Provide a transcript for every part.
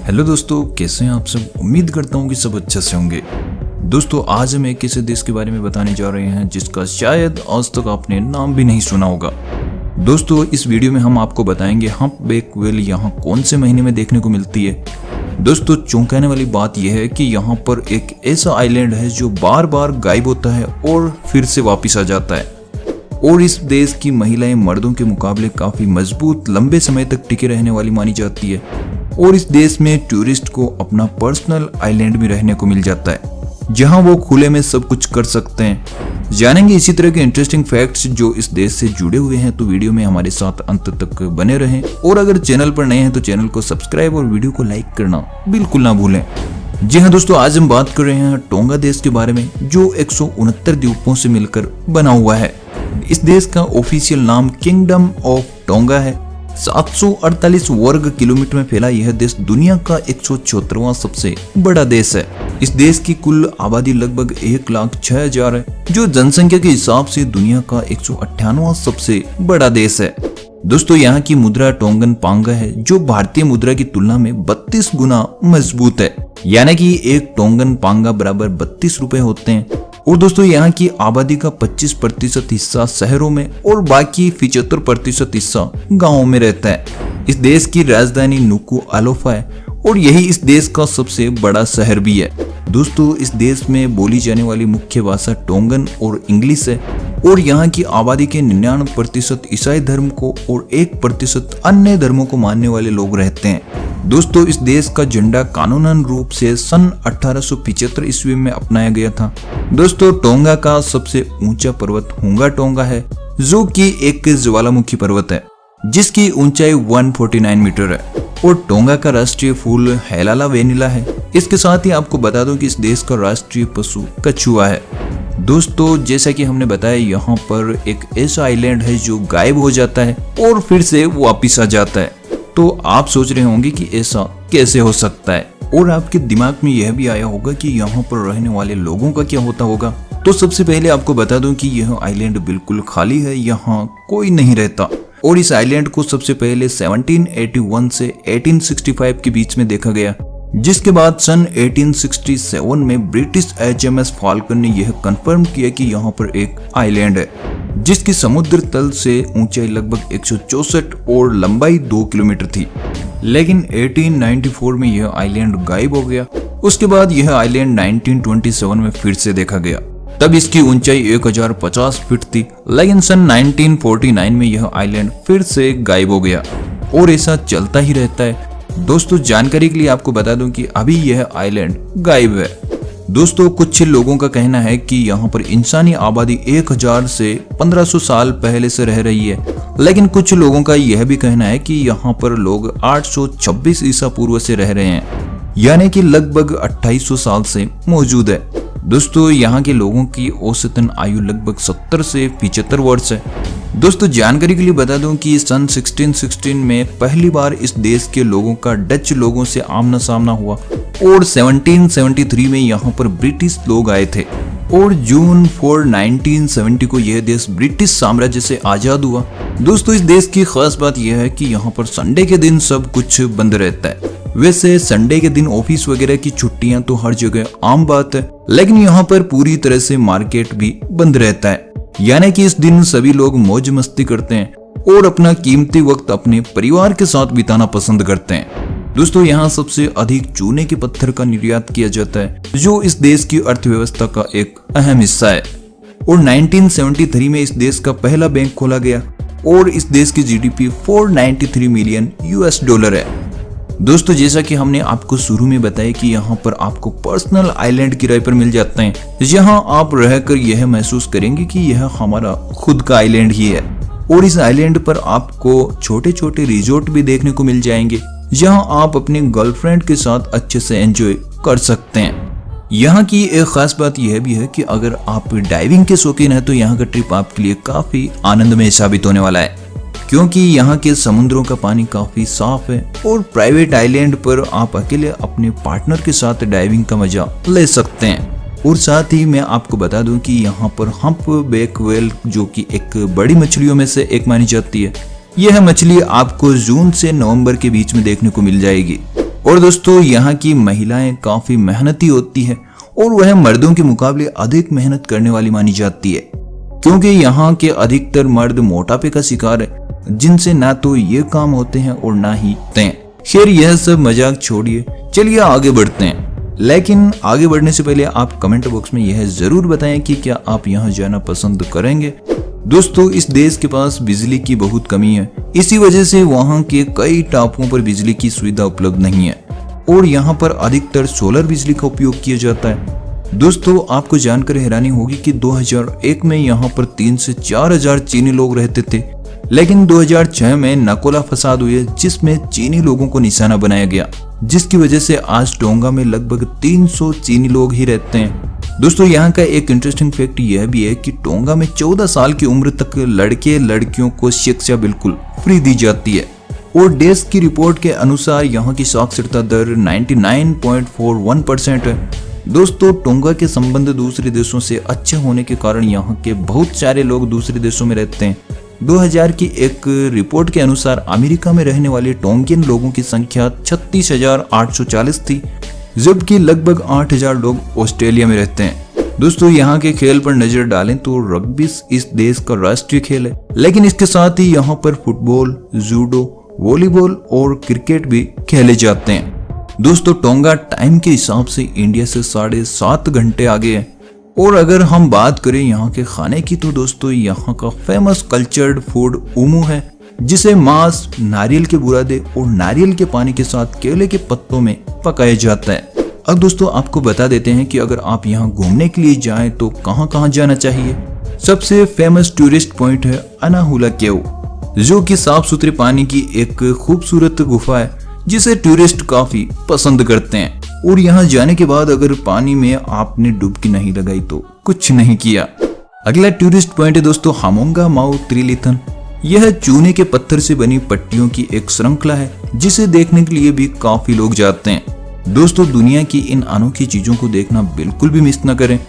Hello दोस्तों, कैसे हैं आप सब। उम्मीद करता हूँ कि सब अच्छे से होंगे। दोस्तों, आज हम एक ऐसे देश के बारे में बताने जा रहे हैं जिसका शायद आज तक आपने नाम भी नहीं सुना होगा। दोस्तों, इस वीडियो में हम आपको बताएंगे हम्पबैक व्हेल यहाँ कौन से महीने में देखने को मिलती है। दोस्तों, चौंकाने वाली बात यह है कि यहाँ पर एक ऐसा आइलैंड है जो बार बार गायब होता है और फिर से वापिस आ जाता है। और इस देश की महिलाएं मर्दों के मुकाबले काफी मजबूत, लंबे समय तक टिके रहने वाली मानी जाती है। और इस देश में टूरिस्ट को अपना पर्सनल आइलैंड भी रहने को मिल जाता है, जहां वो खुले में सब कुछ कर सकते हैं। जानेंगे इसी तरह के इंटरेस्टिंग फैक्ट्स जो इस देश से जुड़े हुए हैं, तो वीडियो में हमारे साथ अंत तक बने रहें। और अगर चैनल पर नए हैं तो चैनल को सब्सक्राइब और वीडियो को लाइक करना बिल्कुल ना भूलें। जी हाँ दोस्तों, आज हम बात कर रहे हैं टोंगा देश के बारे में, जो 169 द्वीपों से मिलकर बना हुआ है। इस देश का ऑफिशियल नाम किंगडम ऑफ टोंगा है। 748 वर्ग किलोमीटर में फैला यह देश दुनिया का 174वां सबसे बड़ा देश है। इस देश की कुल आबादी लगभग 1,06,000 है, जो जनसंख्या के हिसाब से दुनिया का 198वां सबसे बड़ा देश है। दोस्तों, यहाँ की मुद्रा टोंगन पांगा है, जो भारतीय मुद्रा की तुलना में 32 गुना मजबूत है। यानी कि एक टोंगन पांगा बराबर 32 रुपए होते हैं। और दोस्तों, यहाँ की आबादी का 25% हिस्सा शहरों में और बाकी 75% हिस्सा गाँवों में रहता है। इस देश की राजधानी नुकुआलोफा है और यही इस देश का सबसे बड़ा शहर भी है। दोस्तों, इस देश में बोली जाने वाली मुख्य भाषा टोंगन और इंग्लिश है। और यहाँ की आबादी के 99% ईसाई धर्म को और 1% अन्य धर्मों को मानने वाले लोग रहते हैं। दोस्तों, इस देश का झंडा कानूनन रूप से सन 1875 ईस्वी में अपनाया गया था। दोस्तों, टोंगा का सबसे ऊंचा पर्वत हुंगा टोंगा है, जो कि एक ज्वालामुखी पर्वत है जिसकी ऊंचाई 149 मीटर है। और टोंगा का राष्ट्रीय फूल हेलाला वेनिला है। इसके साथ ही आपको बता दूं कि इस देश का राष्ट्रीय पशु कछुआ है। दोस्तों, जैसा कि हमने बताया, यहाँ पर एक ऐसा आइलैंड है जो गायब हो जाता है और फिर से वापिस आ जाता है। तो आप सोच रहे होंगे कि ऐसा कैसे हो सकता है, और आपके दिमाग में यह भी आया होगा कि यहाँ पर रहने वाले लोगों का क्या होता होगा। तो सबसे पहले आपको बता दूं कि यह आइलैंड बिल्कुल खाली है, यहाँ कोई नहीं रहता। और इस आइलैंड को सबसे पहले 1781 से 1865 के बीच में देखा गया, जिसके बाद सन 1867 में ब्रिटिश HMS फाल्कन ने यह कंफर्म किया कि यहाँ पर एक आइलैंड है, जिसकी समुद्र तल से ऊंचाई लगभग 164 और लंबाई 2 किलोमीटर थी। लेकिन 1894 में यह आइलैंड गायब हो गया। उसके बाद यह आइलैंड 1927 में फिर से देखा गया, तब इसकी ऊंचाई 1050 फीट थी। लेकिन सन 1949 में यह आइलैंड फिर से गायब हो गया और ऐसा चलता ही रहता है। दोस्तों, जानकारी के लिए आपको बता दूं कि अभी यह आइलैंड गायब है। दोस्तों, कुछ लोगों का कहना है कि यहाँ पर इंसानी आबादी 1000 से 1500 साल पहले से रह रही है। लेकिन कुछ लोगों का यह भी कहना है कि यहाँ पर लोग 826 ईसा पूर्व से रह रहे हैं, यानी कि लगभग 2800 साल से मौजूद है। दोस्तों, यहाँ के लोगों की औसतन आयु लगभग 70 से 75 वर्ष है। दोस्तों, जानकारी के लिए बता दूं कि सन 1616 में पहली बार इस देश के लोगों का डच लोगों से आमना सामना हुआ और 1773 में यहाँ पर ब्रिटिश लोग आए थे। और जून 4, 1970 को यह देश ब्रिटिश साम्राज्य से आजाद हुआ। दोस्तों, इस देश की खास बात यह है कि यहाँ पर संडे के दिन सब कुछ बंद रहता है। वैसे संडे के दिन ऑफिस वगैरह की छुट्टियां तो हर जगह आम बात है, लेकिन यहाँ पर पूरी तरह से मार्केट भी बंद रहता है। यानी कि इस दिन सभी लोग मौज मस्ती करते हैं और अपना कीमती वक्त अपने परिवार के साथ बिताना पसंद करते हैं। दोस्तों, यहाँ सबसे अधिक चूने के पत्थर का निर्यात किया जाता है, जो इस देश की अर्थव्यवस्था का एक अहम हिस्सा है। और 1973 में इस देश का पहला बैंक खोला गया और इस देश की GDP 493 मिलियन US$ है। दोस्तों, जैसा कि हमने आपको शुरू में बताया कि यहाँ पर आपको पर्सनल आइलैंड किराए पर मिल जाते हैं, जहाँ आप रहकर यह महसूस करेंगे कि यह हमारा खुद का आइलैंड ही है। और इस आइलैंड पर आपको छोटे छोटे रिजॉर्ट भी देखने को मिल जाएंगे, जहाँ आप अपने गर्लफ्रेंड के साथ अच्छे से एंजॉय कर सकते हैं। यहाँ की एक खास बात यह भी है कि अगर आप डाइविंग के शौकीन हैं तो यहाँ का ट्रिप आपके लिए काफी आनंदमय साबित होने वाला है, क्योंकि यहाँ के समुद्रों का पानी काफी साफ है। और प्राइवेट आइलैंड पर आप अकेले अपने पार्टनर के साथ डाइविंग का मजा ले सकते हैं। और साथ ही मैं आपको बता दूं कि यहाँ पर हम्पबैक व्हेल, जो कि एक बड़ी मछलियों में से एक मानी जाती है, यह मछली आपको जून से नवंबर के बीच में देखने को मिल जाएगी। और दोस्तों यहाँ की महिलाएं काफी मेहनती होती है और वह मर्दों के मुकाबले अधिक मेहनत करने वाली मानी जाती है, क्योंकि यहाँ के अधिकतर मर्द मोटापे का शिकार है, जिनसे ना तो ये काम होते हैं और ना ही तय। खैर यह सब मजाक छोड़िए, चलिए आगे बढ़ते हैं। लेकिन आगे बढ़ने से पहले आप कमेंट बॉक्स में यह जरूर बताएं कि क्या आप यहाँ जाना पसंद करेंगे। दोस्तों इस देश के पास बिजली की बहुत कमी है, इसी वजह से वहाँ के कई टापुओं पर बिजली की सुविधा उपलब्ध नहीं है और यहाँ पर अधिकतर सोलर बिजली का उपयोग किया जाता है। दोस्तों आपको जानकर हैरानी होगी कि 2001 में यहाँ पर 3 से 4 हजार चीनी लोग रहते थे, लेकिन 2006 में नकोला फसाद हुए जिसमें चीनी लोगों को निशाना बनाया गया, जिसकी वजह से आज टोंगा में लगभग 300 चीनी लोग ही रहते हैं। दोस्तों यहाँ का एक इंटरेस्टिंग फैक्ट यह भी है कि टोंगा में 14 साल की उम्र तक लड़के लड़कियों को शिक्षा बिल्कुल फ्री दी जाती है और देश की रिपोर्ट के अनुसार यहाँ की साक्षरता दर 99.41% है। दोस्तों टोंगा के संबंध दूसरे देशों से अच्छे होने के कारण यहाँ के बहुत सारे लोग दूसरे देशों में रहते हैं। 2000 की एक रिपोर्ट के अनुसार अमेरिका में रहने वाले टोंगियन लोगों की संख्या 36,840 थी, जबकि लगभग 8,000 लोग ऑस्ट्रेलिया में रहते हैं। दोस्तों यहाँ के खेल पर नजर डालें तो रग्बी इस देश का राष्ट्रीय खेल है, लेकिन इसके साथ ही यहाँ पर फुटबॉल, जूडो, वॉलीबॉल और क्रिकेट भी खेले जाते हैं। दोस्तों टोंगा टाइम के हिसाब से इंडिया से 7.5 घंटे आगे है। और अगर हम बात करें यहाँ के खाने की तो दोस्तों यहाँ का फेमस कल्चर्ड फूड उमू है, जिसे मांस, नारियल के बुरादे और नारियल के पानी के साथ केले के पत्तों में पकाया जाता है। अब दोस्तों आपको बता देते हैं कि अगर आप यहाँ घूमने के लिए जाएं तो कहाँ जाना चाहिए। सबसे फेमस टूरिस्ट पॉइंट है अनाहुला केव, जो कि साफ सुथरे पानी की एक खूबसूरत गुफा है जिसे टूरिस्ट काफी पसंद करते हैं। और यहाँ जाने के बाद अगर पानी में आपने डुबकी नहीं लगाई तो कुछ नहीं किया। अगला टूरिस्ट पॉइंट है दोस्तों हामोंगा माउ त्रिलिथन। यह चूने के पत्थर से बनी पट्टियों की एक श्रृंखला है जिसे देखने के लिए भी काफी लोग जाते हैं। दोस्तों दुनिया की इन अनोखी चीजों को देखना बिल्कुल भी मिस न करें।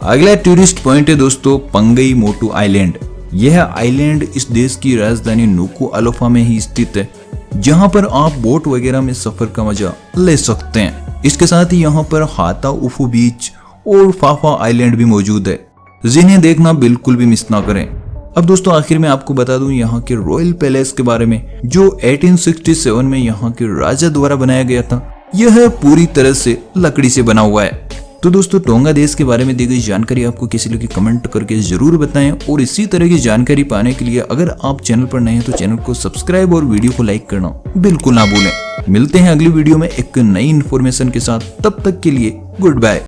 अगला टूरिस्ट पॉइंट है दोस्तों पंगई मोटू आइलैंड। यह आइलैंड इस देश की राजधानी नुकुअलोफा में ही स्थित है, जहां पर आप बोट वगैरह में सफर का मजा ले सकते हैं। इसके साथ ही यहाँ पर हाता उफू बीच और फाफा आइलैंड भी मौजूद है, जिन्हें देखना बिल्कुल भी मिस ना करें। अब दोस्तों आखिर में आपको बता दूं यहाँ के रॉयल पैलेस के बारे में, जो 1867 में यहाँ के राजा द्वारा बनाया गया था। यह पूरी तरह से लकड़ी से बना हुआ है। तो दोस्तों टोंगा देश के बारे में दी गई जानकारी आपको कैसी लगी कमेंट करके जरूर बताएं, और इसी तरह की जानकारी पाने के लिए अगर आप चैनल पर नए हैं तो चैनल को सब्सक्राइब और वीडियो को लाइक करना बिल्कुल ना भूलें। मिलते हैं अगली वीडियो में एक नई इन्फॉर्मेशन के साथ, तब तक के लिए गुड बाय।